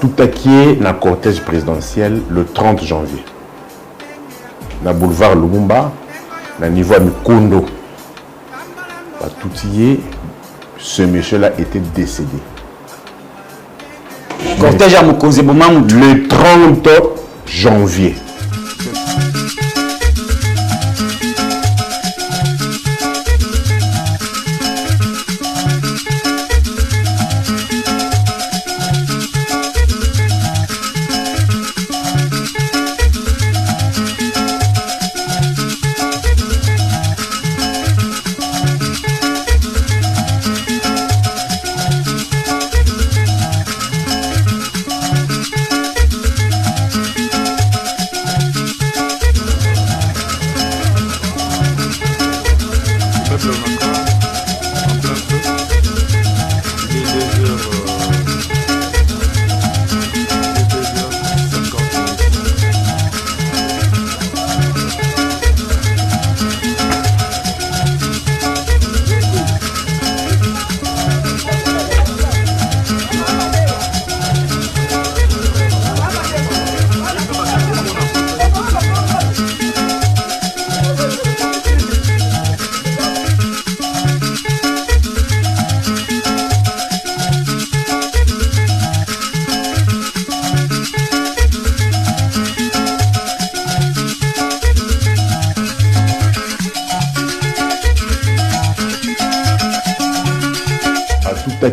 Tout acquiert na cortège présidentiel le 30 janvier. Na boulevard Lumumba, na niveau à Mikondo. Tout y est, ce monsieur-là était décédé. Cortège à Mokonze Bomamou. Le 30 janvier.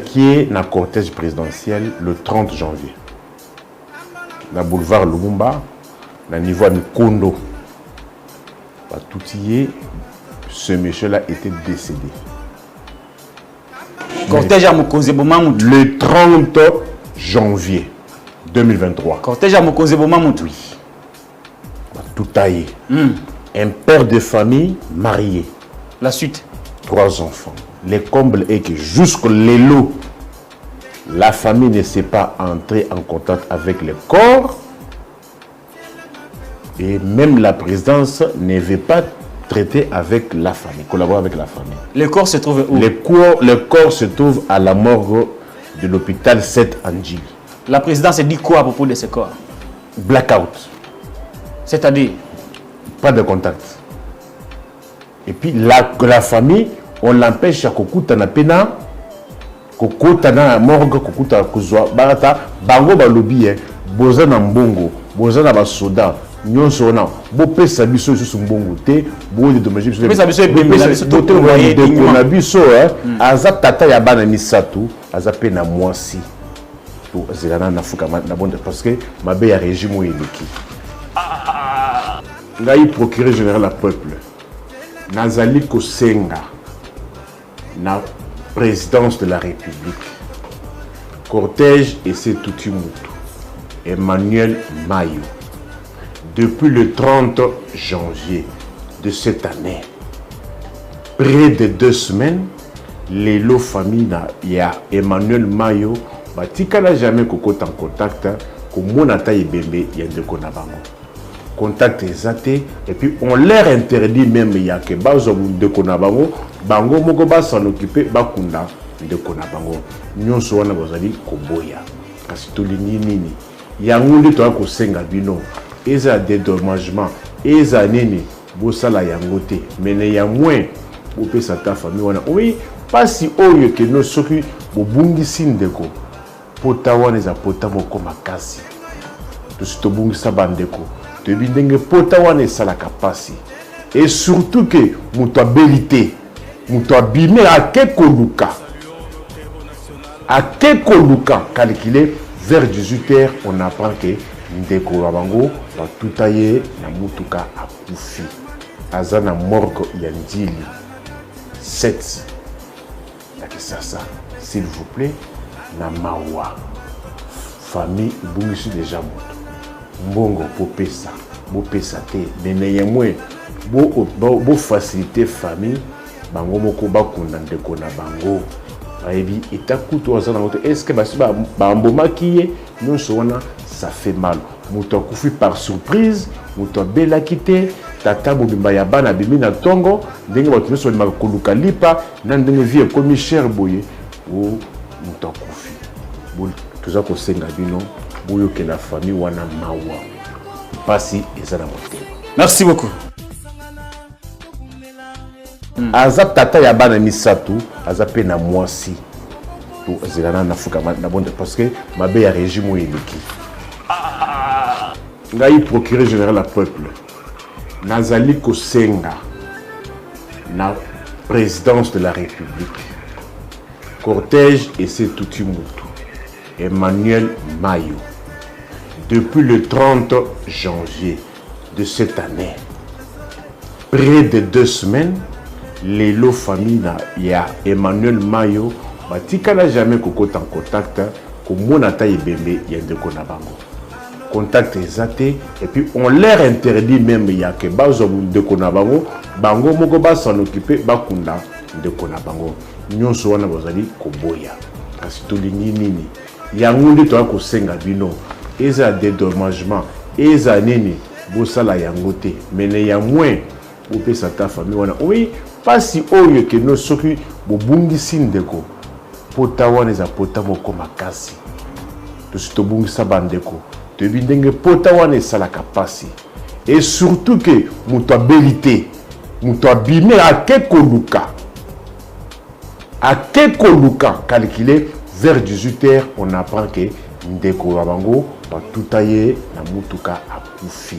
Qui est na cortège présidentiel le 30 janvier. Na boulevard Lumumba, na niveau à Mikondo. Tout y est, ce monsieur-là était décédé. Cortège à Mokonze Bomamou. Le 30 janvier 2023. Cortège à Mokonze Bomamou. Oui. Tout taillé. Un père de famille marié. La suite. 3 enfants. Le comble est que jusqu'au l'élo, la famille ne s'est pas entrée en contact avec le corps et même la présidence ne veut pas traiter avec la famille, collaborer avec la famille. Le corps se trouve où? Le corps se trouve à la morgue de l'hôpital 7 Anjili. La présidence dit quoi à propos de ce corps? Blackout. C'est-à-dire? Pas de contact. Et puis la famille, on l'empêche à kokuta na pena, kokuta na morgue, kokuta kuzwa barata, bango balobi boza na mbongo, boza na basoda, nyonso na bo pesa biso sur mbongo te, bo de dommage biso. Pesa biso ebembela biso to voyer de na biso aza tata ya bana misatu, aza pe na mwasi. To zelana na fuka na bonde parce que mabe ya régime o eleki. Ngai procureur général à peuple. Nazali Kosenga. La présidence de la République, cortège et c'est tout Emmanuel Mayo, depuis le 30 janvier de cette année, près de 2 semaines, les lots familles, il y a Emmanuel Mayo, Batika n'a jamais en contact, comme mon attaque bébé, il y a de Konabango. Contact exacté et puis on leur interdit même il y a que bazo de Konabango bango moko ba s'en occuper bakunda de Konabango nyonso wana bazali koboya kasi to nini ya ngundi to ko senga bino eza dédommagement eza nini bosala yango te mene ya moins bo pesa ta famille wana oui pasi oyo ke no soki bo bungisi ndeko pota wana eza pota moko makasi to sito bungisa bandeko te bindenge pota wana esalaka pasi et surtout que muto abilité muto abime akekoluka calculé vers 18h on apprend que ndeko bango va tout aye na mutuka akufi azana morgue ya Njili 7 ça s'il vous plaît na mawa famille bungisu déjà moto mbongo popesa bopesa te mene yemwe bo faciliter famille bango moko bakunda ndeko na bango bayebi etakuto azana moto est-ce que basi ba mbomaki ye nyonso wana ça fait mal moto akufi par surprise moto belaki te tata mobimba ya bana bimi na tongo ndenge bato nyonso balimaka koluka lipa na ndenge vie ekomi cher boye ou moto akufi toza kosenga bino boyoke la famille wana mawa pasi eza na motema. Merci beaucoup. Aza tata ya bana misato aza pe na mwasi to zelana na fuka na bonde parce que mabe ya régime eleki ngai procureur général la peuple nazali kosenga na présidence de la République cortège et c'est tout mutu Emmanuel Mayo depuis le 30 janvier de cette année près de 2 semaines les lots famille ya Emmanuel Mayo batikala jamais kokota en contact komona ta yebembe ya ndeko na bango contact ezate et puis on leur interdit même ya que bazo ndeko na bango bango moko ba s'en occuper bakunda ndeko na bango nyonso wana bazali koboya kasi tolingi nini yango nde to kosenga bino eza dédommagement eza nini bosala yango te mene ya moins opesa ta famille wana oui pasi oyo ke no soki bobungisi ndeko pota wana eza pota moko makasi tosi tobungisa bandeko toyebi ndenge pota wana esalaka pasi et surtout que moto abeli moto abime ake koluka calculé vers 18h on apprend que ndeko ya bango batuta ye na mutuka akufi.